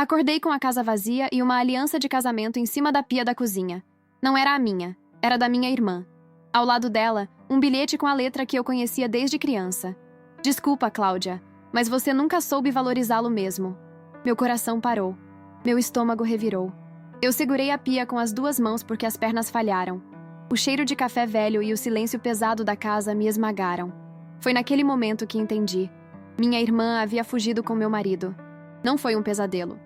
Acordei com a casa vazia e uma aliança de casamento em cima da pia da cozinha. Não era a minha, era da minha irmã. Ao lado dela, um bilhete com a letra que eu conhecia desde criança. Desculpa, Cláudia, mas você nunca soube valorizá-lo mesmo. Meu coração parou. Meu estômago revirou. Eu segurei a pia com as duas mãos porque as pernas falharam. O cheiro de café velho e o silêncio pesado da casa me esmagaram. Foi naquele momento que entendi. Minha irmã havia fugido com meu marido. Não foi um pesadelo.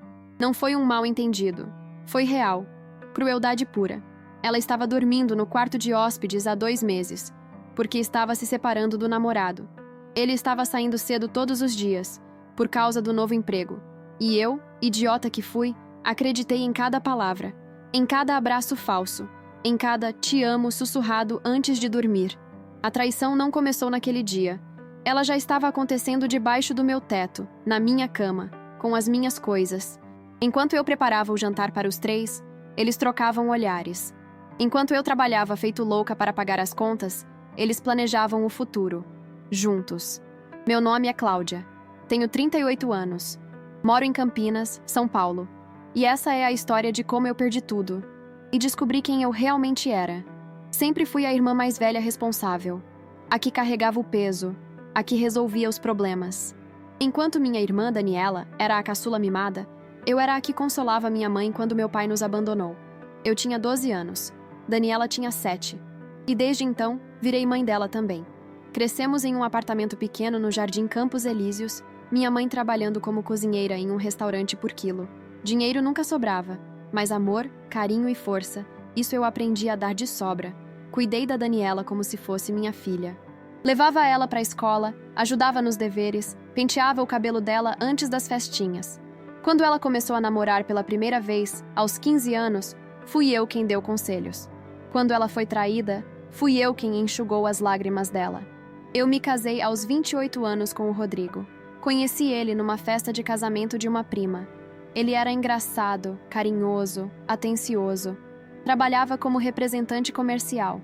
Não foi um mal-entendido. Foi real. Crueldade pura. Ela estava dormindo no quarto de hóspedes há 2 meses, porque estava se separando do namorado. Ele estava saindo cedo todos os dias, por causa do novo emprego. E eu, idiota que fui, acreditei em cada palavra, em cada abraço falso, em cada te amo sussurrado antes de dormir. A traição não começou naquele dia. Ela já estava acontecendo debaixo do meu teto, na minha cama, com as minhas coisas. Enquanto eu preparava o jantar para os 3, eles trocavam olhares. Enquanto eu trabalhava feito louca para pagar as contas, eles planejavam o futuro. Juntos. Meu nome é Cláudia. Tenho 38 anos. Moro em Campinas, São Paulo. E essa é a história de como eu perdi tudo. E descobri quem eu realmente era. Sempre fui a irmã mais velha responsável. A que carregava o peso. A que resolvia os problemas. Enquanto minha irmã, Daniela, era a caçula mimada, eu era a que consolava minha mãe quando meu pai nos abandonou. Eu tinha 12 anos. Daniela tinha 7. E desde então, virei mãe dela também. Crescemos em um apartamento pequeno no Jardim Campos Elíseos, minha mãe trabalhando como cozinheira em um restaurante por quilo. Dinheiro nunca sobrava, mas amor, carinho e força, isso eu aprendi a dar de sobra. Cuidei da Daniela como se fosse minha filha. Levava ela para a escola, ajudava nos deveres, penteava o cabelo dela antes das festinhas. Quando ela começou a namorar pela primeira vez, aos 15 anos, fui eu quem deu conselhos. Quando ela foi traída, fui eu quem enxugou as lágrimas dela. Eu me casei aos 28 anos com o Rodrigo. Conheci ele numa festa de casamento de uma prima. Ele era engraçado, carinhoso, atencioso. Trabalhava como representante comercial.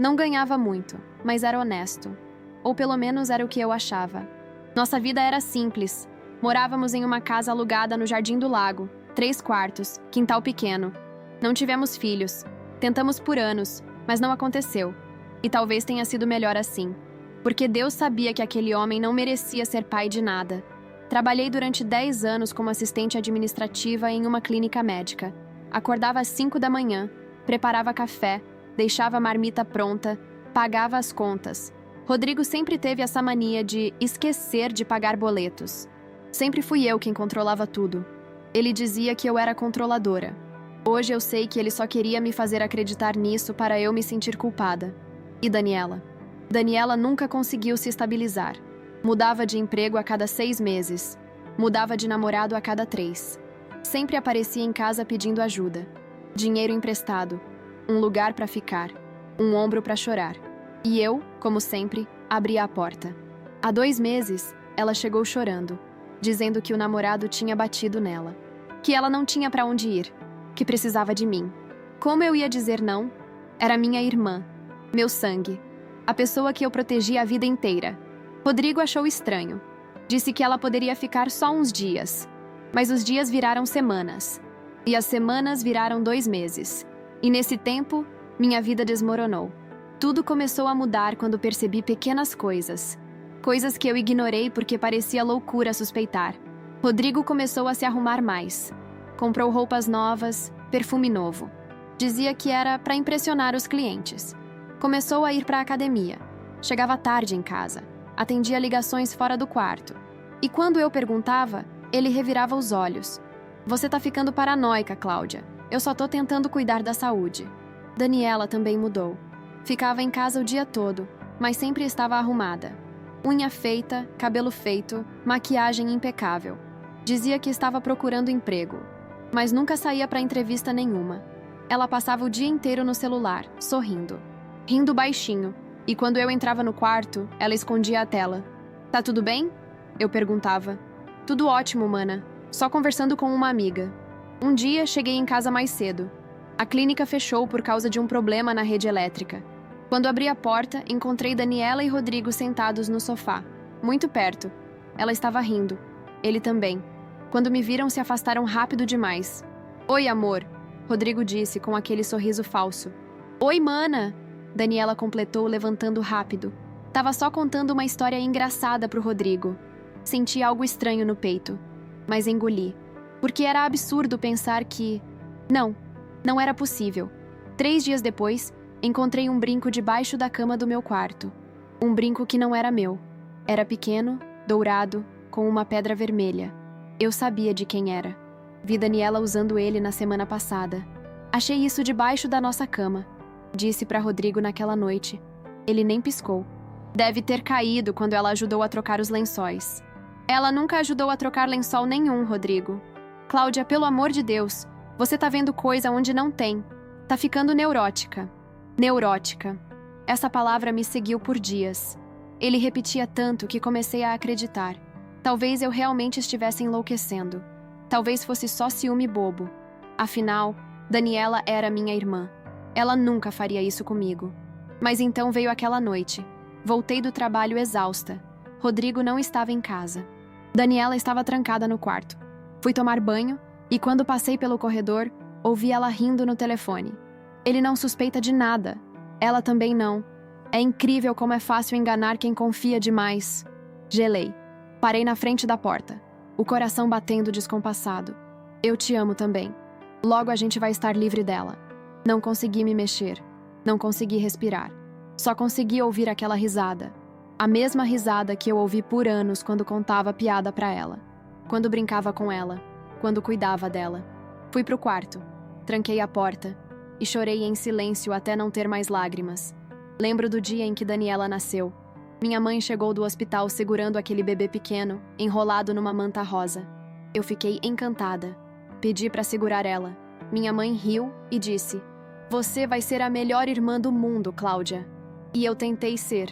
Não ganhava muito, mas era honesto. Ou pelo menos era o que eu achava. Nossa vida era simples. Morávamos em uma casa alugada no Jardim do Lago, 3 quartos, quintal pequeno. Não tivemos filhos. Tentamos por anos, mas não aconteceu. E talvez tenha sido melhor assim. Porque Deus sabia que aquele homem não merecia ser pai de nada. Trabalhei durante 10 anos como assistente administrativa em uma clínica médica. Acordava às 5 da manhã, preparava café, deixava a marmita pronta, pagava as contas. Rodrigo sempre teve essa mania de esquecer de pagar boletos. Sempre fui eu quem controlava tudo. Ele dizia que eu era controladora. Hoje eu sei que ele só queria me fazer acreditar nisso para eu me sentir culpada. E Daniela? Daniela nunca conseguiu se estabilizar. Mudava de emprego a cada 6 meses. Mudava de namorado a cada 3. Sempre aparecia em casa pedindo ajuda. Dinheiro emprestado. Um lugar para ficar. Um ombro para chorar. E eu, como sempre, abria a porta. Há 2 meses, ela chegou chorando, dizendo que o namorado tinha batido nela. Que ela não tinha para onde ir. Que precisava de mim. Como eu ia dizer não? Era minha irmã. Meu sangue. A pessoa que eu protegi a vida inteira. Rodrigo achou estranho. Disse que ela poderia ficar só uns dias. Mas os dias viraram semanas. E as semanas viraram 2 meses. E nesse tempo, minha vida desmoronou. Tudo começou a mudar quando percebi pequenas coisas. Coisas que eu ignorei porque parecia loucura suspeitar. Rodrigo começou a se arrumar mais. Comprou roupas novas, perfume novo. Dizia que era para impressionar os clientes. Começou a ir para a academia. Chegava tarde em casa. Atendia ligações fora do quarto. E quando eu perguntava, ele revirava os olhos. Você tá ficando paranoica, Cláudia. Eu só tô tentando cuidar da saúde. Daniela também mudou. Ficava em casa o dia todo, mas sempre estava arrumada. Unha feita, cabelo feito, maquiagem impecável. Dizia que estava procurando emprego, mas nunca saía para entrevista nenhuma. Ela passava o dia inteiro no celular, sorrindo. Rindo baixinho, e quando eu entrava no quarto, ela escondia a tela. Tá tudo bem? Eu perguntava. Tudo ótimo, mana. Só conversando com uma amiga. Um dia, cheguei em casa mais cedo. A clínica fechou por causa de um problema na rede elétrica. Quando abri a porta, encontrei Daniela e Rodrigo sentados no sofá, muito perto. Ela estava rindo. Ele também. Quando me viram, se afastaram rápido demais. Oi, amor, Rodrigo disse com aquele sorriso falso. Oi, mana, Daniela completou levantando rápido. Tava só contando uma história engraçada pro Rodrigo. Senti algo estranho no peito, mas engoli. Porque era absurdo pensar que... Não era possível. 3 dias depois, encontrei um brinco debaixo da cama do meu quarto. Um brinco que não era meu. Era pequeno, dourado, com uma pedra vermelha. Eu sabia de quem era. Vi Daniela usando ele na semana passada. Achei isso debaixo da nossa cama, disse para Rodrigo naquela noite. Ele nem piscou. Deve ter caído quando ela ajudou a trocar os lençóis. Ela nunca ajudou a trocar lençol nenhum, Rodrigo. Cláudia, pelo amor de Deus, você tá vendo coisa onde não tem. Tá ficando neurótica. Neurótica. Essa palavra me seguiu por dias. Ele repetia tanto que comecei a acreditar. Talvez eu realmente estivesse enlouquecendo. Talvez fosse só ciúme bobo. Afinal, Daniela era minha irmã. Ela nunca faria isso comigo. Mas então veio aquela noite. Voltei do trabalho exausta. Rodrigo não estava em casa. Daniela estava trancada no quarto. Fui tomar banho e quando passei pelo corredor, ouvi ela rindo no telefone. Ele não suspeita de nada. Ela também não. É incrível como é fácil enganar quem confia demais. Gelei. Parei na frente da porta, o coração batendo descompassado. Eu te amo também. Logo a gente vai estar livre dela. Não consegui me mexer. Não consegui respirar. Só consegui ouvir aquela risada. A mesma risada que eu ouvi por anos quando contava piada pra ela. Quando brincava com ela. Quando cuidava dela. Fui pro quarto. Tranquei a porta. E chorei em silêncio até não ter mais lágrimas. Lembro do dia em que Daniela nasceu. Minha mãe chegou do hospital segurando aquele bebê pequeno, enrolado numa manta rosa. Eu fiquei encantada. Pedi pra segurar ela. Minha mãe riu e disse: "Você vai ser a melhor irmã do mundo, Cláudia." E eu tentei ser.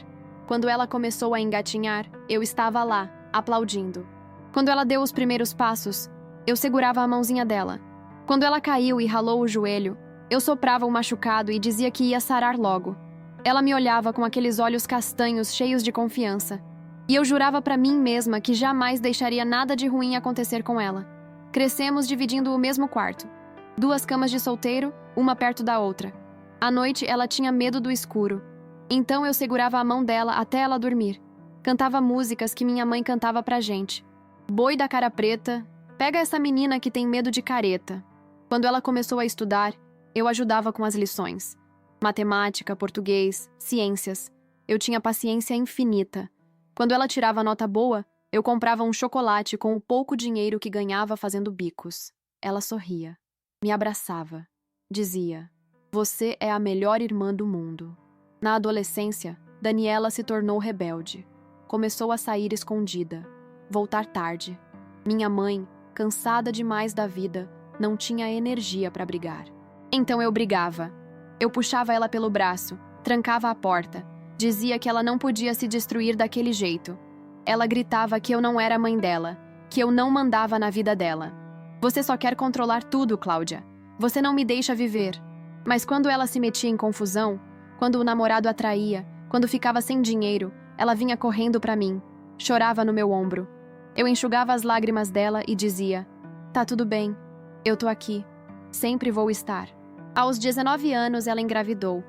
Quando ela começou a engatinhar, eu estava lá, aplaudindo. Quando ela deu os primeiros passos, eu segurava a mãozinha dela. Quando ela caiu e ralou o joelho, eu soprava o machucado e dizia que ia sarar logo. Ela me olhava com aqueles olhos castanhos cheios de confiança. E eu jurava pra mim mesma que jamais deixaria nada de ruim acontecer com ela. Crescemos dividindo o mesmo quarto. 2 camas de solteiro, uma perto da outra. À noite, ela tinha medo do escuro. Então eu segurava a mão dela até ela dormir. Cantava músicas que minha mãe cantava pra gente. Boi da cara preta, pega essa menina que tem medo de careta. Quando ela começou a estudar, eu ajudava com as lições. Matemática, português, ciências. Eu tinha paciência infinita. Quando ela tirava nota boa, eu comprava um chocolate com o pouco dinheiro que ganhava fazendo bicos. Ela sorria. Me abraçava. Dizia: "Você é a melhor irmã do mundo." Na adolescência, Daniela se tornou rebelde. Começou a sair escondida. Voltar tarde. Minha mãe, cansada demais da vida, não tinha energia para brigar. Então eu brigava. Eu puxava ela pelo braço, trancava a porta, dizia que ela não podia se destruir daquele jeito. Ela gritava que eu não era mãe dela, que eu não mandava na vida dela. "Você só quer controlar tudo, Cláudia. Você não me deixa viver." Mas quando ela se metia em confusão, quando o namorado a traía, quando ficava sem dinheiro, ela vinha correndo pra mim, chorava no meu ombro. Eu enxugava as lágrimas dela e dizia: "Tá tudo bem, eu tô aqui, sempre vou estar." Aos 19 anos, ela engravidou.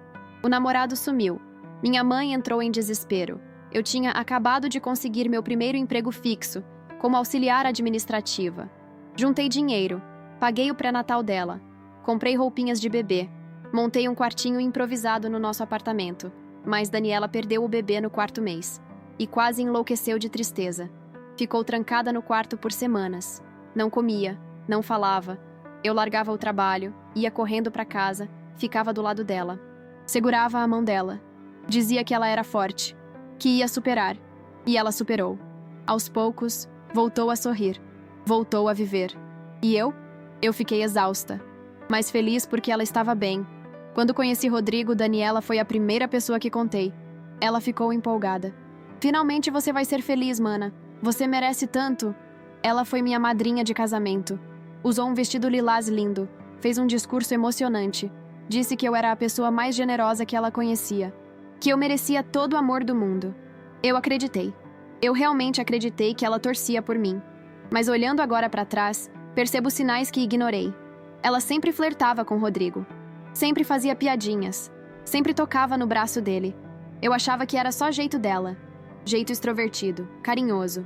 O namorado sumiu. Minha mãe entrou em desespero. Eu tinha acabado de conseguir meu primeiro emprego fixo, como auxiliar administrativa. Juntei dinheiro, paguei o pré-natal dela, comprei roupinhas de bebê, montei um quartinho improvisado no nosso apartamento, mas Daniela perdeu o bebê no 4º mês e quase enlouqueceu de tristeza. Ficou trancada no quarto por semanas. Não comia, não falava. Eu largava o trabalho, ia correndo para casa, ficava do lado dela. Segurava a mão dela. Dizia que ela era forte, que ia superar. E ela superou. Aos poucos, voltou a sorrir. Voltou a viver. E eu? Eu fiquei exausta. Mas feliz porque ela estava bem. Quando conheci Rodrigo, Daniela foi a primeira pessoa que contei. Ela ficou empolgada. "Finalmente você vai ser feliz, mana. Você merece tanto." Ela foi minha madrinha de casamento. Usou um vestido lilás lindo. Fez um discurso emocionante. Disse que eu era a pessoa mais generosa que ela conhecia. Que eu merecia todo o amor do mundo. Eu acreditei. Eu realmente acreditei que ela torcia por mim. Mas olhando agora para trás, percebo sinais que ignorei. Ela sempre flertava com Rodrigo. Sempre fazia piadinhas. Sempre tocava no braço dele. Eu achava que era só jeito dela. Jeito extrovertido, carinhoso.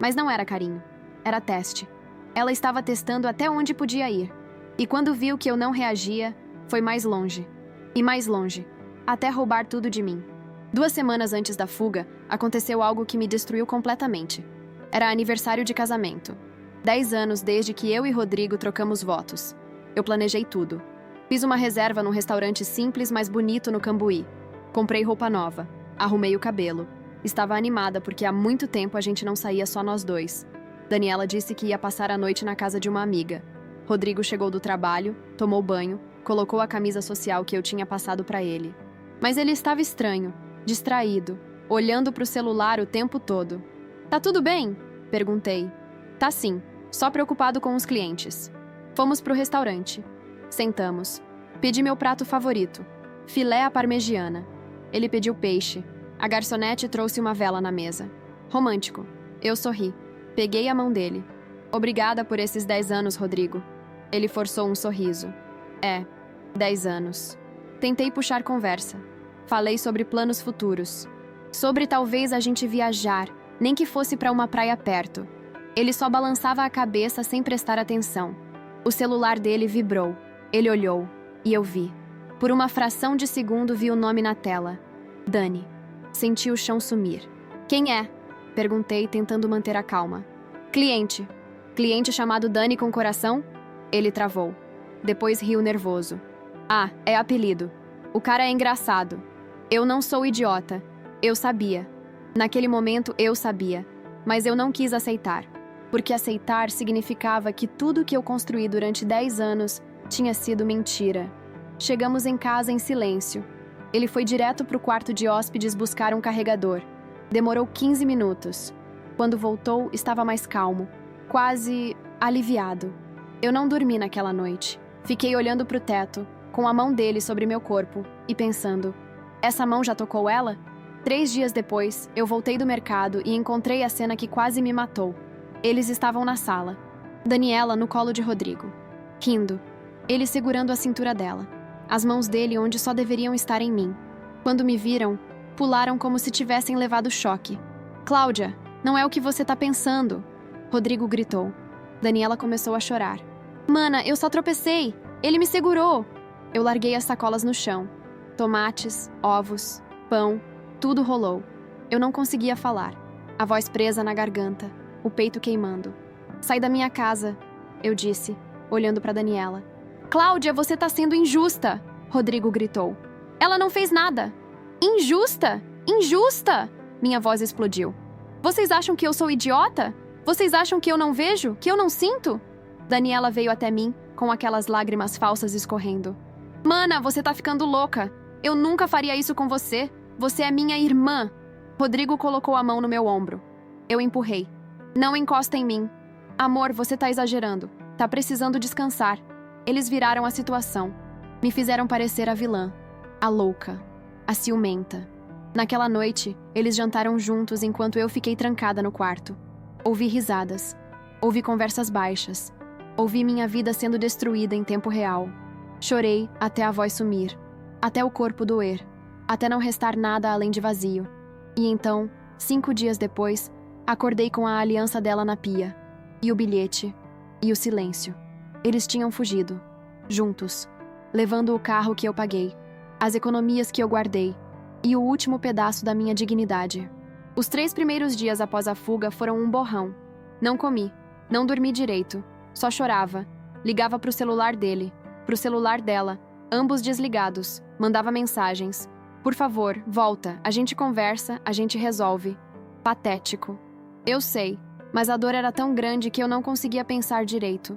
Mas não era carinho. Era teste. Ela estava testando até onde podia ir. E quando viu que eu não reagia, foi mais longe. E mais longe. Até roubar tudo de mim. 2 semanas antes da fuga, aconteceu algo que me destruiu completamente. Era aniversário de casamento. 10 anos desde que eu e Rodrigo trocamos votos. Eu planejei tudo. Fiz uma reserva num restaurante simples, mas bonito no Cambuí. Comprei roupa nova. Arrumei o cabelo. Estava animada porque há muito tempo a gente não saía só nós dois. Daniela disse que ia passar a noite na casa de uma amiga. Rodrigo chegou do trabalho, tomou banho, colocou a camisa social que eu tinha passado para ele. Mas ele estava estranho, distraído, olhando para o celular o tempo todo. "Tá tudo bem?" perguntei. "Tá sim, só preocupado com os clientes." Fomos pro restaurante. Sentamos. Pedi meu prato favorito, filé à parmegiana. Ele pediu peixe. A garçonete trouxe uma vela na mesa. Romântico. Eu sorri. Peguei a mão dele. "Obrigada por esses 10 anos, Rodrigo." Ele forçou um sorriso. 10 anos. Tentei puxar conversa. Falei sobre planos futuros. Sobre talvez a gente viajar, nem que fosse para uma praia perto. Ele só balançava a cabeça sem prestar atenção. O celular dele vibrou. Ele olhou. E eu vi. Por uma fração de segundo vi o nome na tela. Dani. Senti o chão sumir. "Quem é?" perguntei, tentando manter a calma. "Cliente." "Cliente chamado Dani com coração?" Ele travou. Depois riu nervoso. "Ah, é apelido. O cara é engraçado. Eu não sou idiota. Eu sabia. Naquele momento eu sabia. Mas eu não quis aceitar. Porque aceitar significava que tudo que eu construí durante 10 anos tinha sido mentira. Chegamos em casa em silêncio. Ele foi direto pro quarto de hóspedes buscar um carregador. Demorou 15 minutos. Quando voltou, estava mais calmo. Quase aliviado. Eu não dormi naquela noite. Fiquei olhando pro teto, com a mão dele sobre meu corpo, e pensando: essa mão já tocou ela? 3 dias depois, eu voltei do mercado e encontrei a cena que quase me matou. Eles estavam na sala. Daniela no colo de Rodrigo. Rindo. Ele segurando a cintura dela. As mãos dele onde só deveriam estar em mim. Quando me viram, pularam como se tivessem levado choque. "Cláudia, não é o que você tá pensando!" Rodrigo gritou. Daniela começou a chorar. "Mana, eu só tropecei! Ele me segurou!" Eu larguei as sacolas no chão. Tomates, ovos, pão, tudo rolou. Eu não conseguia falar. A voz presa na garganta, o peito queimando. "Sai da minha casa", eu disse, olhando para Daniela. "Cláudia, você tá sendo injusta!" Rodrigo gritou. "Ela não fez nada!" "Injusta? Injusta!" Minha voz explodiu. "Vocês acham que eu sou idiota? Vocês acham que eu não vejo? Que eu não sinto?" Daniela veio até mim, com aquelas lágrimas falsas escorrendo. "Mana, você tá ficando louca! Eu nunca faria isso com você! Você é minha irmã!" Rodrigo colocou a mão no meu ombro. Eu empurrei. "Não encosta em mim. Amor, você tá exagerando. Tá precisando descansar." Eles viraram a situação. Me fizeram parecer a vilã, a louca, a ciumenta. Naquela noite, eles jantaram juntos enquanto eu fiquei trancada no quarto. Ouvi risadas. Ouvi conversas baixas. Ouvi minha vida sendo destruída em tempo real. Chorei até a voz sumir. Até o corpo doer. Até não restar nada além de vazio. E então, 5 dias depois, acordei com a aliança dela na pia. E o bilhete. E o silêncio. Eles tinham fugido. Juntos. Levando o carro que eu paguei. As economias que eu guardei. E o último pedaço da minha dignidade. Os 3 primeiros dias após a fuga foram um borrão. Não comi. Não dormi direito. Só chorava. Ligava pro celular dele. Pro celular dela. Ambos desligados. Mandava mensagens. "Por favor, volta. A gente conversa, a gente resolve." Patético. Eu sei. Mas a dor era tão grande que eu não conseguia pensar direito.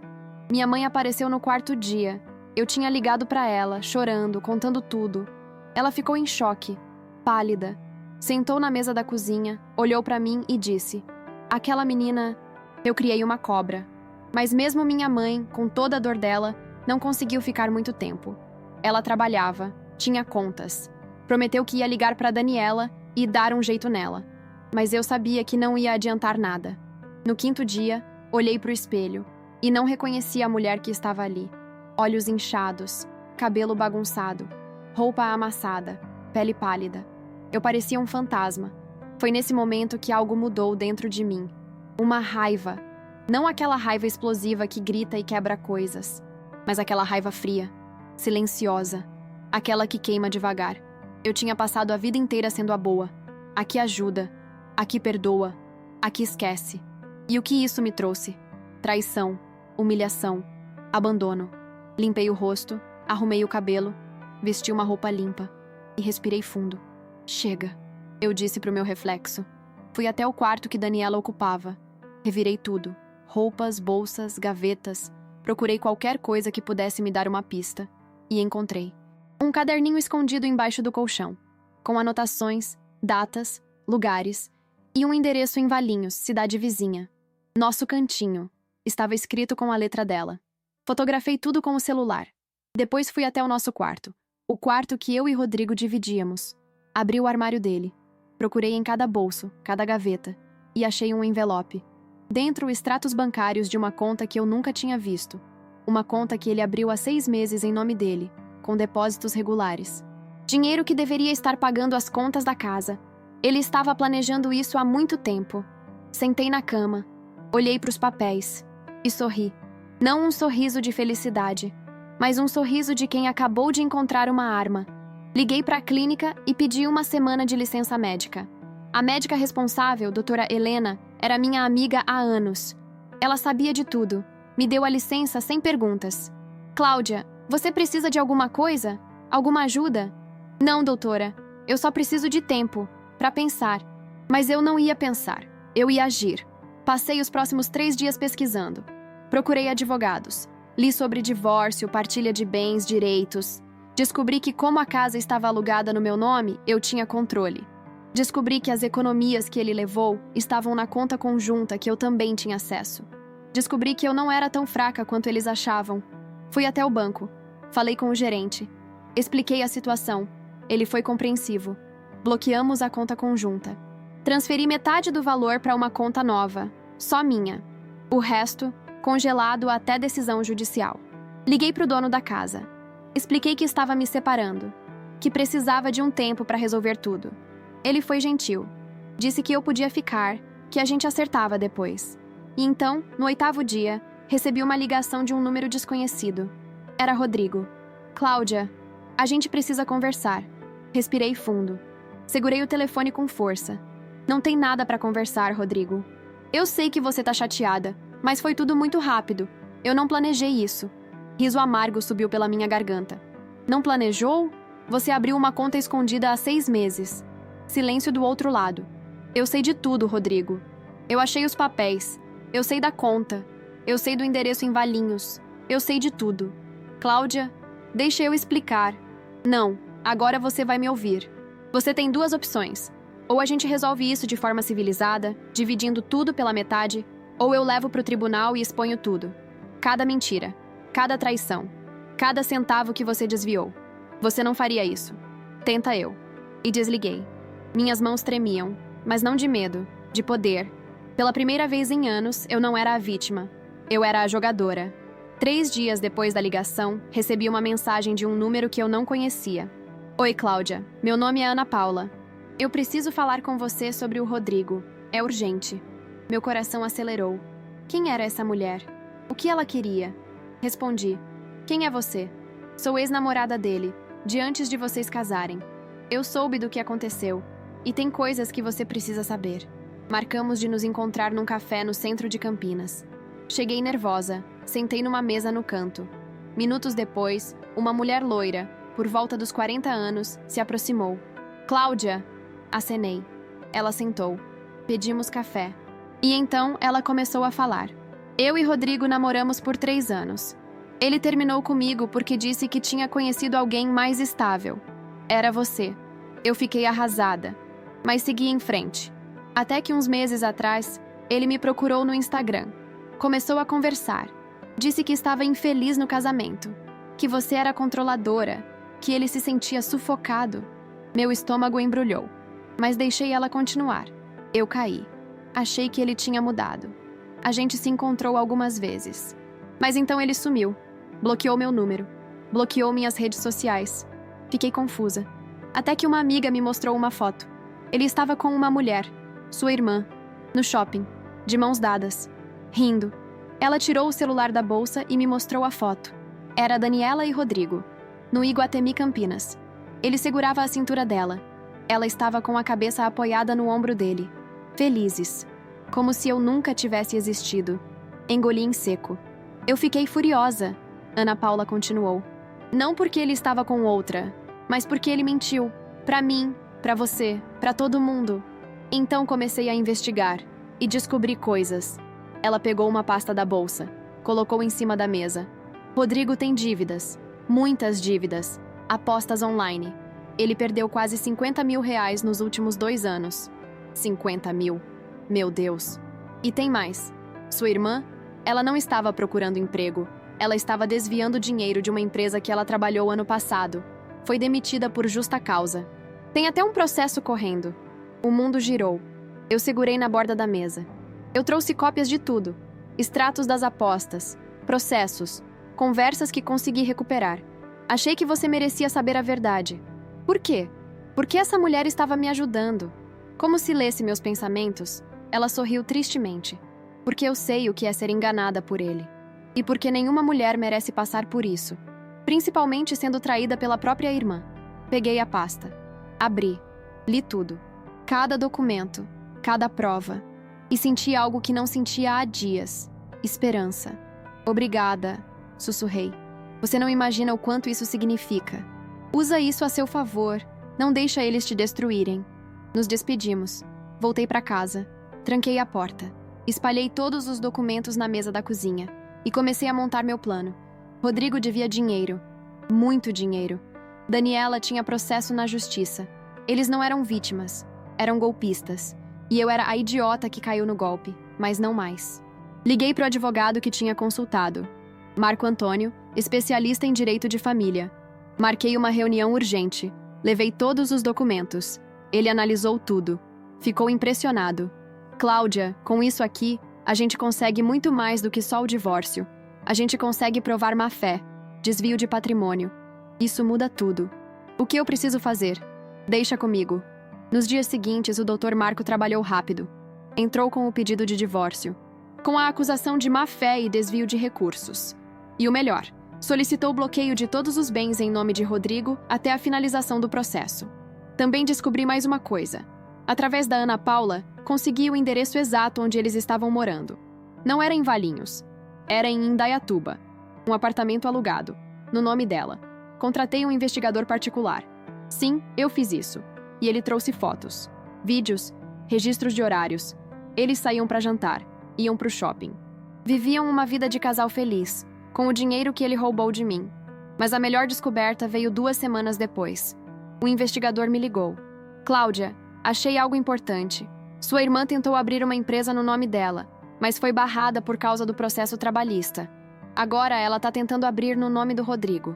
Minha mãe apareceu no 4º dia. Eu tinha ligado pra ela, chorando, contando tudo. Ela ficou em choque. Pálida. Sentou na mesa da cozinha, olhou pra mim e disse: "Aquela menina... Eu criei uma cobra." Mas mesmo minha mãe, com toda a dor dela, não conseguiu ficar muito tempo. Ela trabalhava, tinha contas. Prometeu que ia ligar pra Daniela e dar um jeito nela. Mas eu sabia que não ia adiantar nada. No 5º dia, Olhei para o espelho e não reconheci a mulher que estava ali. Olhos inchados, cabelo bagunçado, roupa amassada, pele pálida. Eu parecia um fantasma. Foi nesse momento que algo mudou dentro de mim. Uma raiva. Não aquela raiva explosiva que grita e quebra coisas, mas aquela raiva fria, silenciosa, aquela que queima devagar. Eu tinha passado a vida inteira sendo a boa, a que ajuda, a que perdoa, a que esquece. E o que isso me trouxe? Traição, humilhação, abandono. Limpei o rosto, arrumei o cabelo, vesti uma roupa limpa e respirei fundo. Chega, eu disse pro meu reflexo. Fui até o quarto que Daniela ocupava. Revirei tudo. Roupas, bolsas, gavetas. Procurei qualquer coisa que pudesse me dar uma pista. E encontrei. Um caderninho escondido embaixo do colchão, com anotações, datas, lugares e um endereço em Valinhos, cidade vizinha. Nosso cantinho. Estava escrito com a letra dela. Fotografei tudo com o celular. Depois fui até o nosso quarto. O quarto que eu e Rodrigo dividíamos. Abri o armário dele. Procurei em cada bolso, cada gaveta. E achei um envelope. Dentro, extratos bancários de uma conta que eu nunca tinha visto. Uma conta que ele abriu há 6 meses em nome dele, com depósitos regulares. Dinheiro que deveria estar pagando as contas da casa. Ele estava planejando isso há muito tempo. Sentei na cama. Olhei para os papéis. E sorri. Não um sorriso de felicidade, mas um sorriso de quem acabou de encontrar uma arma. Liguei para a clínica e pedi uma semana de licença médica. A médica responsável, doutora Helena, era minha amiga há anos. Ela sabia de tudo. Me deu a licença sem perguntas. Cláudia, você precisa de alguma coisa? Alguma ajuda? Não, doutora. Eu só preciso de tempo, para pensar. Mas eu não ia pensar. Eu ia agir. Passei os próximos 3 dias pesquisando. Procurei advogados. Li sobre divórcio, partilha de bens, direitos. Descobri que, como a casa estava alugada no meu nome, eu tinha controle. Descobri que as economias que ele levou estavam na conta conjunta que eu também tinha acesso. Descobri que eu não era tão fraca quanto eles achavam. Fui até o banco. Falei com o gerente. Expliquei a situação. Ele foi compreensivo. Bloqueamos a conta conjunta. Transferi metade do valor para uma conta nova, só minha. O resto, congelado até decisão judicial. Liguei para o dono da casa. Expliquei que estava me separando, que precisava de um tempo para resolver tudo. Ele foi gentil. Disse que eu podia ficar, que a gente acertava depois. E então, no 8º dia, recebi uma ligação de um número desconhecido. Era Rodrigo. Cláudia, a gente precisa conversar. Respirei fundo. Segurei o telefone com força. Não tem nada para conversar, Rodrigo. Eu sei que você tá chateada, mas foi tudo muito rápido. Eu não planejei isso. Riso amargo subiu pela minha garganta. Não planejou? Você abriu uma conta escondida há 6 meses. Silêncio do outro lado. Eu sei de tudo, Rodrigo. Eu achei os papéis. Eu sei da conta. Eu sei do endereço em Valinhos. Eu sei de tudo. Cláudia, deixa eu explicar. Não, agora você vai me ouvir. Você tem 2 opções. Ou a gente resolve isso de forma civilizada, dividindo tudo pela metade, ou eu levo pro tribunal e exponho tudo. Cada mentira, cada traição, cada centavo que você desviou. Você não faria isso. Tenta eu. E desliguei. Minhas mãos tremiam, mas não de medo, de poder. Pela primeira vez em anos, eu não era a vítima. Eu era a jogadora. 3 dias depois da ligação, recebi uma mensagem de um número que eu não conhecia. Oi, Cláudia. Meu nome é Ana Paula. Eu preciso falar com você sobre o Rodrigo. É urgente. Meu coração acelerou. Quem era essa mulher? O que ela queria? Respondi. Quem é você? Sou ex-namorada dele, de antes de vocês casarem. Eu soube do que aconteceu. E tem coisas que você precisa saber. Marcamos de nos encontrar num café no centro de Campinas. Cheguei nervosa. Sentei numa mesa no canto. Minutos depois, uma mulher loira, por volta dos 40 anos, se aproximou. Cláudia! Acenei. Ela sentou. Pedimos café. E então ela começou a falar. Eu e Rodrigo namoramos por 3 anos. Ele terminou comigo porque disse que tinha conhecido alguém mais estável. Era você. Eu fiquei arrasada, mas segui em frente. Até que uns meses atrás, ele me procurou no Instagram. Começou a conversar. Disse que estava infeliz no casamento, que você era controladora, que ele se sentia sufocado. Meu estômago embrulhou, mas deixei ela continuar. Eu caí. Achei que ele tinha mudado. A gente se encontrou algumas vezes. Mas então ele sumiu. Bloqueou meu número. Bloqueou minhas redes sociais. Fiquei confusa. Até que uma amiga me mostrou uma foto. Ele estava com uma mulher, sua irmã, no shopping, de mãos dadas, rindo. Ela tirou o celular da bolsa e me mostrou a foto. Era Daniela e Rodrigo, no Iguatemi Campinas. Ele segurava a cintura dela. Ela estava com a cabeça apoiada no ombro dele. Felizes. Como se eu nunca tivesse existido. Engoli em seco. Eu fiquei furiosa, Ana Paula continuou. Não porque ele estava com outra, mas porque ele mentiu. Pra mim, pra você, pra todo mundo. Então comecei a investigar e descobri coisas. Ela pegou uma pasta da bolsa, colocou em cima da mesa. Rodrigo tem dívidas, muitas dívidas, apostas online. Ele perdeu quase 50 mil reais nos últimos 2 anos. 50 mil. Meu Deus. E tem mais. Sua irmã, ela não estava procurando emprego. Ela estava desviando dinheiro de uma empresa que ela trabalhou ano passado. Foi demitida por justa causa. Tem até um processo correndo. O mundo girou. Eu segurei na borda da mesa. Eu trouxe cópias de tudo. Extratos das apostas, processos, conversas que consegui recuperar. Achei que você merecia saber a verdade. Por quê? Porque essa mulher estava me ajudando. Como se lesse meus pensamentos, ela sorriu tristemente. Porque eu sei o que é ser enganada por ele. E porque nenhuma mulher merece passar por isso. Principalmente sendo traída pela própria irmã. Peguei a pasta. Abri. Li tudo. Cada documento. Cada prova. E senti algo que não sentia há dias. Esperança. Obrigada, sussurrei. Você não imagina o quanto isso significa. Usa isso a seu favor. Não deixa eles te destruírem. Nos despedimos. Voltei para casa. Tranquei a porta. Espalhei todos os documentos na mesa da cozinha. E comecei a montar meu plano. Rodrigo devia dinheiro. Muito dinheiro. Daniela tinha processo na justiça. Eles não eram vítimas. Eram golpistas. E eu era a idiota que caiu no golpe, mas não mais. Liguei pro advogado que tinha consultado. Marco Antônio, especialista em direito de família. Marquei uma reunião urgente. Levei todos os documentos. Ele analisou tudo. Ficou impressionado. Cláudia, com isso aqui, a gente consegue muito mais do que só o divórcio. A gente consegue provar má-fé, desvio de patrimônio. Isso muda tudo. O que eu preciso fazer? Deixa comigo. Nos dias seguintes, o Dr. Marco trabalhou rápido. Entrou com o pedido de divórcio, com a acusação de má-fé e desvio de recursos. E o melhor, solicitou o bloqueio de todos os bens em nome de Rodrigo até a finalização do processo. Também descobri mais uma coisa. Através da Ana Paula, consegui o endereço exato onde eles estavam morando. Não era em Valinhos. Era em Indaiatuba. Um apartamento alugado, no nome dela. Contratei um investigador particular. Sim, eu fiz isso. E ele trouxe fotos, vídeos, registros de horários. Eles saíam para jantar, iam para o shopping. Viviam uma vida de casal feliz, com o dinheiro que ele roubou de mim. Mas a melhor descoberta veio 2 semanas depois. O investigador me ligou. Cláudia, achei algo importante. Sua irmã tentou abrir uma empresa no nome dela, mas foi barrada por causa do processo trabalhista. Agora ela está tentando abrir no nome do Rodrigo.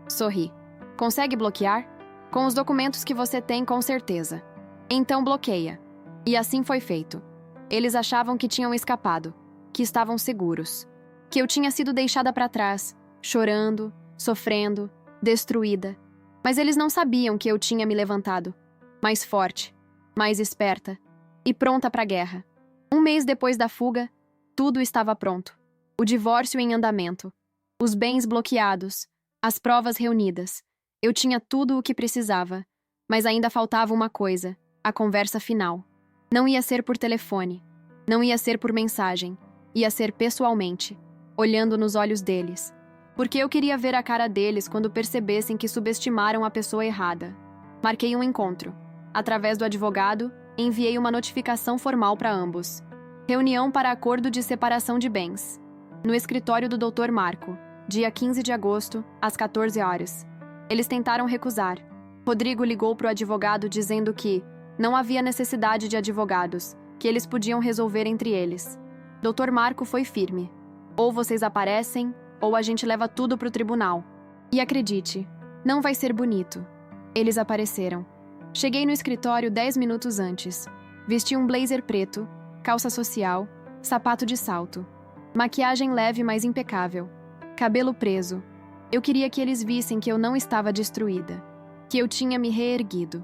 Sorri. Consegue bloquear? Com os documentos que você tem, com certeza. Então bloqueia. E assim foi feito. Eles achavam que tinham escapado, que estavam seguros, que eu tinha sido deixada para trás, chorando, sofrendo, destruída. Mas eles não sabiam que eu tinha me levantado, mais forte, mais esperta e pronta para a guerra. 1 mês depois da fuga, tudo estava pronto. O divórcio em andamento, os bens bloqueados, as provas reunidas. Eu tinha tudo o que precisava, mas ainda faltava uma coisa, a conversa final. Não ia ser por telefone, não ia ser por mensagem, ia ser pessoalmente, olhando nos olhos deles. Porque eu queria ver a cara deles quando percebessem que subestimaram a pessoa errada. Marquei um encontro. Através do advogado, enviei uma notificação formal para ambos. Reunião para acordo de separação de bens. No escritório do Dr. Marco, dia 15 de agosto, às 14 horas. Eles tentaram recusar. Rodrigo ligou para o advogado dizendo que não havia necessidade de advogados, que eles podiam resolver entre eles. Dr. Marco foi firme. Ou vocês aparecem, ou a gente leva tudo para o tribunal. E acredite, não vai ser bonito. Eles apareceram. Cheguei no escritório 10 minutos antes. Vesti um blazer preto, calça social, sapato de salto, maquiagem leve mas impecável, cabelo preso. Eu queria que eles vissem que eu não estava destruída, que eu tinha me reerguido.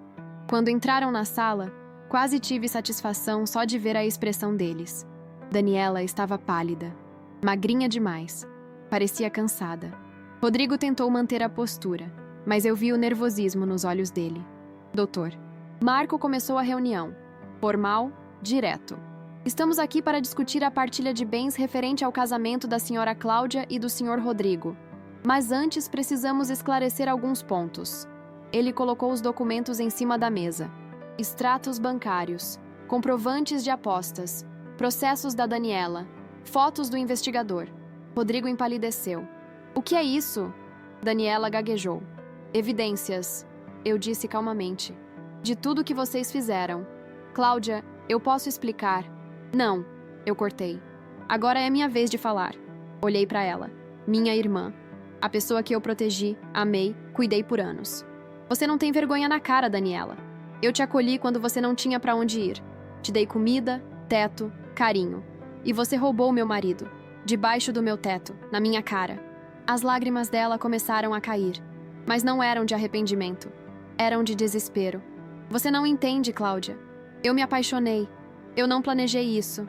Quando entraram na sala, quase tive satisfação só de ver a expressão deles. Daniela estava pálida, magrinha demais, parecia cansada. Rodrigo tentou manter a postura, mas eu vi o nervosismo nos olhos dele. Doutor. Marco começou a reunião. Formal, direto. Estamos aqui para discutir a partilha de bens referente ao casamento da senhora Cláudia e do senhor Rodrigo. Mas antes precisamos esclarecer alguns pontos. Ele colocou os documentos em cima da mesa. Extratos bancários, comprovantes de apostas, processos da Daniela, fotos do investigador. Rodrigo empalideceu. O que é isso? Daniela gaguejou. Evidências, eu disse calmamente. De tudo que vocês fizeram. Cláudia, eu posso explicar. Não, eu cortei. Agora é minha vez de falar. Olhei para ela. Minha irmã. A pessoa que eu protegi, amei, cuidei por anos. Você não tem vergonha na cara, Daniela. Eu te acolhi quando você não tinha para onde ir. Te dei comida, teto, carinho. E você roubou meu marido. Debaixo do meu teto, na minha cara. As lágrimas dela começaram a cair. Mas não eram de arrependimento. Eram de desespero. Você não entende, Cláudia. Eu me apaixonei. Eu não planejei isso.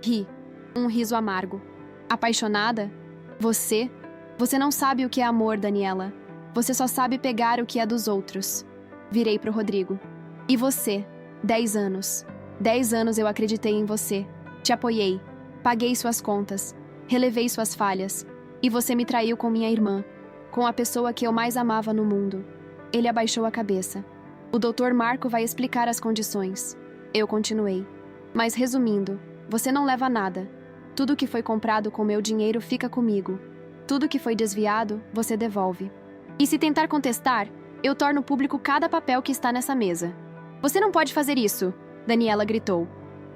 Ri. Um riso amargo. Apaixonada? Você? Você não sabe o que é amor, Daniela. Você só sabe pegar o que é dos outros. Virei pro Rodrigo. E você? 10 anos. 10 anos eu acreditei em você. Te apoiei. Paguei suas contas. Relevei suas falhas. E você me traiu com minha irmã. Com a pessoa que eu mais amava no mundo. Ele abaixou a cabeça. O Dr. Marco vai explicar as condições. Eu continuei. Mas resumindo, você não leva nada. Tudo que foi comprado com meu dinheiro fica comigo. Tudo que foi desviado, você devolve. E se tentar contestar, eu torno público cada papel que está nessa mesa. Você não pode fazer isso, Daniela gritou.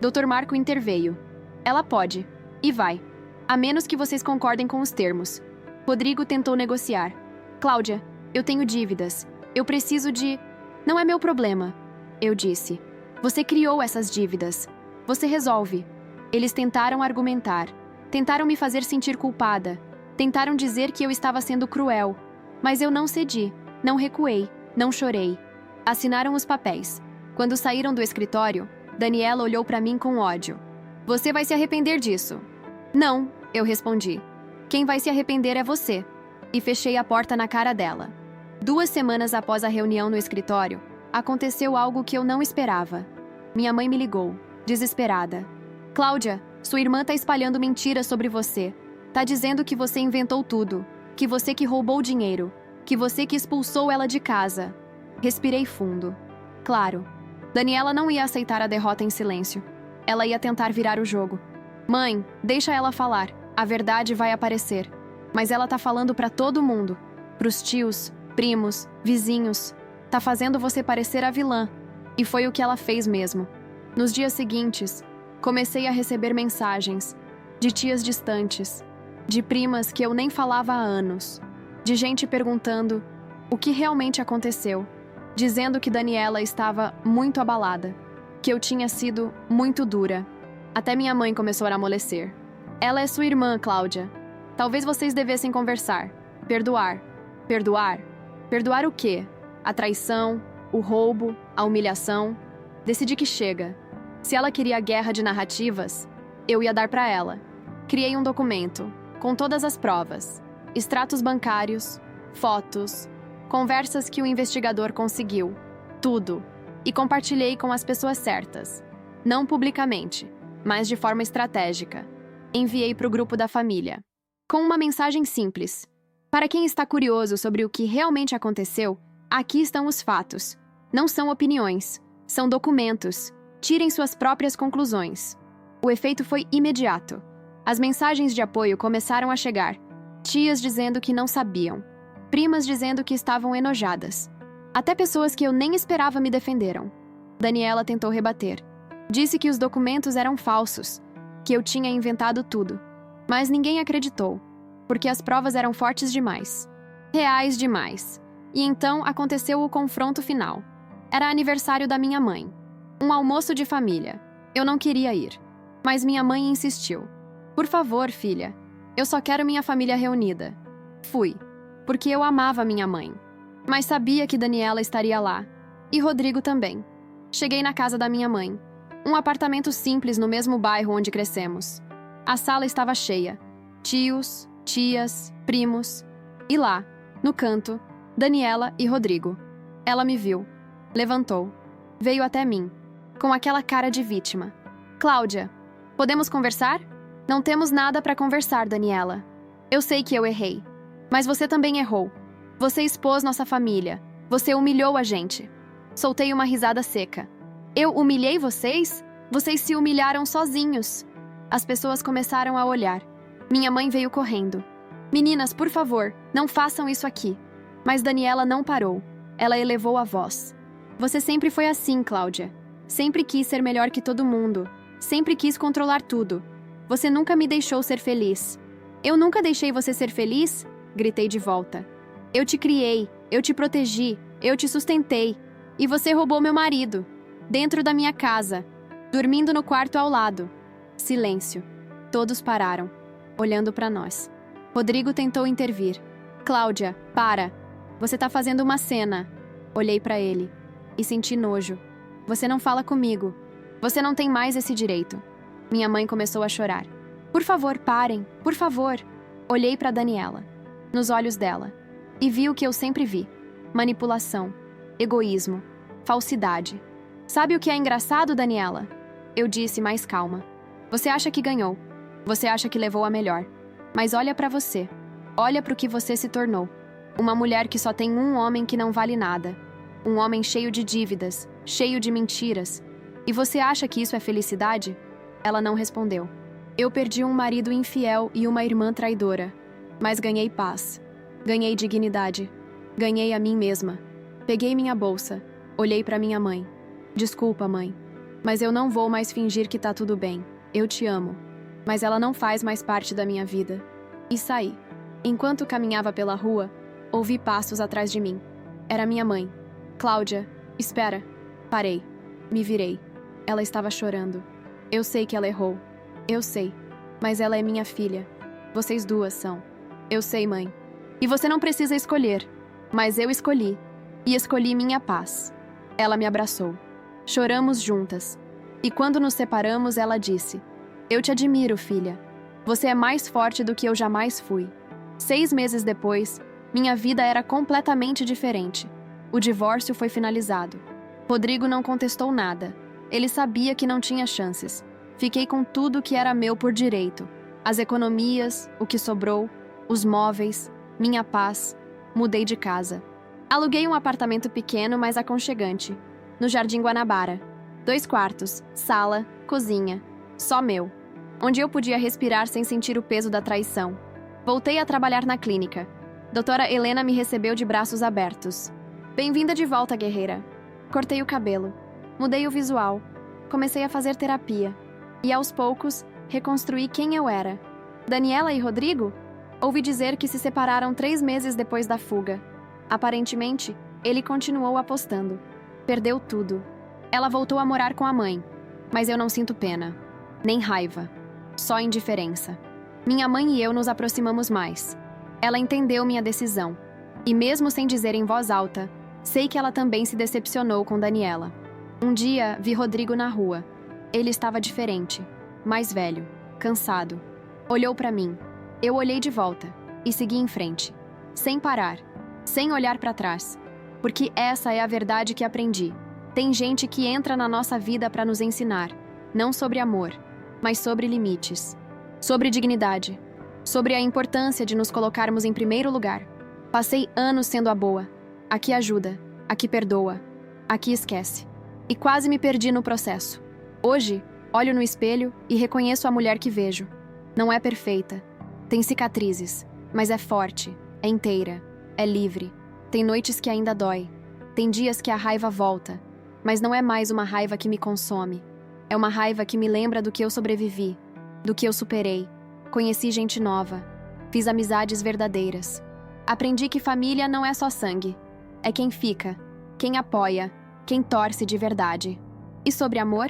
Dr. Marco interveio. Ela pode. E vai. A menos que vocês concordem com os termos. Rodrigo tentou negociar. Cláudia, eu tenho dívidas. Eu preciso de... Não é meu problema. Eu disse. Você criou essas dívidas. Você resolve. Eles tentaram argumentar. Tentaram me fazer sentir culpada. Tentaram dizer que eu estava sendo cruel. Mas eu não cedi. Não recuei. Não chorei. Assinaram os papéis. Quando saíram do escritório, Daniela olhou para mim com ódio. Você vai se arrepender disso. Não, eu respondi. Quem vai se arrepender é você. E fechei a porta na cara dela. 2 semanas após a reunião no escritório, aconteceu algo que eu não esperava. Minha mãe me ligou, desesperada. Cláudia, sua irmã tá espalhando mentiras sobre você. Tá dizendo que você inventou tudo, que você que roubou o dinheiro, que você que expulsou ela de casa. Respirei fundo. Claro, Daniela não ia aceitar a derrota em silêncio. Ela ia tentar virar o jogo. Mãe, deixa ela falar. A verdade vai aparecer. Mas ela tá falando pra todo mundo. Pros tios, primos, vizinhos. Tá fazendo você parecer a vilã. E foi o que ela fez mesmo. Nos dias seguintes, comecei a receber mensagens. De tias distantes. De primas que eu nem falava há anos. De gente perguntando o que realmente aconteceu. Dizendo que Daniela estava muito abalada. Que eu tinha sido muito dura. Até minha mãe começou a amolecer. Ela é sua irmã, Cláudia. Talvez vocês devessem conversar. Perdoar. Perdoar? Perdoar o quê? A traição, o roubo, a humilhação? Decidi que chega. Se ela queria guerra de narrativas, eu ia dar para ela. Criei um documento, com todas as provas. Extratos bancários, fotos, conversas que o investigador conseguiu. Tudo. E compartilhei com as pessoas certas. Não publicamente, mas de forma estratégica. Enviei para o grupo da família. Com uma mensagem simples. Para quem está curioso sobre o que realmente aconteceu, aqui estão os fatos. Não são opiniões, são documentos. Tirem suas próprias conclusões. O efeito foi imediato. As mensagens de apoio começaram a chegar. Tias dizendo que não sabiam. Primas dizendo que estavam enojadas. Até pessoas que eu nem esperava me defenderam. Daniela tentou rebater. Disse que os documentos eram falsos, que eu tinha inventado tudo. Mas ninguém acreditou, porque as provas eram fortes demais. Reais demais. E então aconteceu o confronto final. Era aniversário da minha mãe. Um almoço de família. Eu não queria ir. Mas minha mãe insistiu. Por favor, filha, eu só quero minha família reunida. Fui, porque eu amava minha mãe. Mas sabia que Daniela estaria lá. E Rodrigo também. Cheguei na casa da minha mãe. Um apartamento simples no mesmo bairro onde crescemos. A sala estava cheia. Tios, tias, primos. E lá, no canto, Daniela e Rodrigo. Ela me viu. Levantou. Veio até mim. Com aquela cara de vítima. Cláudia, podemos conversar? Não temos nada para conversar, Daniela. Eu sei que eu errei. Mas você também errou. Você expôs nossa família. Você humilhou a gente. Soltei uma risada seca. Eu humilhei vocês? Vocês se humilharam sozinhos. As pessoas começaram a olhar. Minha mãe veio correndo. Meninas, por favor, não façam isso aqui. Mas Daniela não parou. Ela elevou a voz. Você sempre foi assim, Cláudia. Sempre quis ser melhor que todo mundo. Sempre quis controlar tudo. Você nunca me deixou ser feliz. Eu nunca deixei você ser feliz? Gritei de volta. Eu te criei, eu te protegi, eu te sustentei. E você roubou meu marido. Dentro da minha casa. Dormindo no quarto ao lado. Silêncio. Todos pararam, olhando para nós. Rodrigo tentou intervir. Cláudia, para. Você tá fazendo uma cena. Olhei para ele. E senti nojo. Você não fala comigo. Você não tem mais esse direito. Minha mãe começou a chorar. Por favor, parem. Por favor. Olhei para Daniela. Nos olhos dela. E vi o que eu sempre vi. Manipulação. Egoísmo. Falsidade. Sabe o que é engraçado, Daniela? Eu disse mais calma. Você acha que ganhou. Você acha que levou a melhor. Mas olha para você. Olha para o que você se tornou. Uma mulher que só tem um homem que não vale nada. Um homem cheio de dívidas, cheio de mentiras. E você acha que isso é felicidade? Ela não respondeu. Eu perdi um marido infiel e uma irmã traidora. Mas ganhei paz. Ganhei dignidade. Ganhei a mim mesma. Peguei minha bolsa. Olhei para minha mãe. Desculpa, mãe. Mas eu não vou mais fingir que tá tudo bem. Eu te amo. Mas ela não faz mais parte da minha vida. E saí. Enquanto caminhava pela rua, ouvi passos atrás de mim. Era minha mãe. Cláudia, espera. Parei. Me virei. Ela estava chorando. Eu sei que ela errou. Eu sei. Mas ela é minha filha. Vocês duas são. Eu sei, mãe. E você não precisa escolher. Mas eu escolhi. E escolhi minha paz. Ela me abraçou. Choramos juntas. E quando nos separamos, ela disse: Eu te admiro, filha. Você é mais forte do que eu jamais fui. 6 meses depois, minha vida era completamente diferente. O divórcio foi finalizado. Rodrigo não contestou nada. Ele sabia que não tinha chances. Fiquei com tudo que era meu por direito. As economias, o que sobrou, os móveis, minha paz. Mudei de casa. Aluguei um apartamento pequeno, mas aconchegante, no Jardim Guanabara. 2 quartos, sala, cozinha. Só meu. Onde eu podia respirar sem sentir o peso da traição. Voltei a trabalhar na clínica. Doutora Helena me recebeu de braços abertos. Bem-vinda de volta, guerreira. Cortei o cabelo. Mudei o visual. Comecei a fazer terapia. E aos poucos, reconstruí quem eu era. Daniela e Rodrigo? Ouvi dizer que se separaram 3 meses depois da fuga. Aparentemente, ele continuou apostando. Perdeu tudo. Ela voltou a morar com a mãe. Mas eu não sinto pena. Nem raiva. Só indiferença. Minha mãe e eu nos aproximamos mais. Ela entendeu minha decisão. E mesmo sem dizer em voz alta, sei que ela também se decepcionou com Daniela. Um dia, vi Rodrigo na rua. Ele estava diferente. Mais velho. Cansado. Olhou para mim. Eu olhei de volta. E segui em frente. Sem parar. Sem olhar para trás. Porque essa é a verdade que aprendi. Tem gente que entra na nossa vida para nos ensinar. Não sobre amor, mas sobre limites. Sobre dignidade. Sobre a importância de nos colocarmos em primeiro lugar. Passei anos sendo a boa. A que ajuda. A que perdoa. A que esquece. E quase me perdi no processo. Hoje, olho no espelho e reconheço a mulher que vejo. Não é perfeita. Tem cicatrizes, mas é forte, é inteira, é livre. Tem noites que ainda dói. Tem dias que a raiva volta. Mas não é mais uma raiva que me consome. É uma raiva que me lembra do que eu sobrevivi, do que eu superei. Conheci gente nova. Fiz amizades verdadeiras. Aprendi que família não é só sangue. É quem fica, quem apoia, quem torce de verdade. E sobre amor?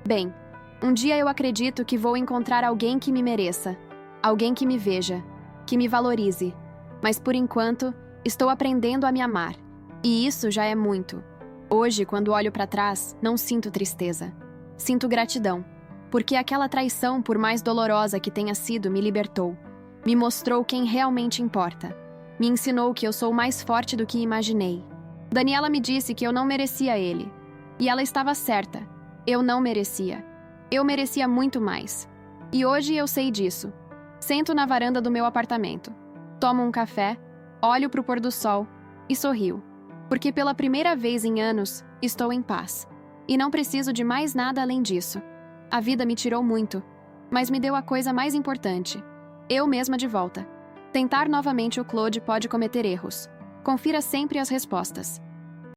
Bem, Um dia eu acredito que vou encontrar alguém que me mereça, alguém que me veja, que me valorize. Mas por enquanto, estou aprendendo a me amar. E isso já é muito. Hoje, quando olho para trás, não sinto tristeza. Sinto gratidão. Porque aquela traição, por mais dolorosa que tenha sido, me libertou. Me mostrou quem realmente importa. Me ensinou que eu sou mais forte do que imaginei. Daniela me disse que eu não merecia ele. E ela estava certa. Eu não merecia. Eu merecia muito mais. E hoje eu sei disso. Sento na varanda do meu apartamento. Tomo um café, olho para o pôr do sol e sorrio. Porque pela primeira vez em anos, estou em paz. E não preciso de mais nada além disso. A vida me tirou muito, mas me deu a coisa mais importante. Eu mesma de volta. Tentar novamente o Claude pode cometer erros. Confira sempre as respostas.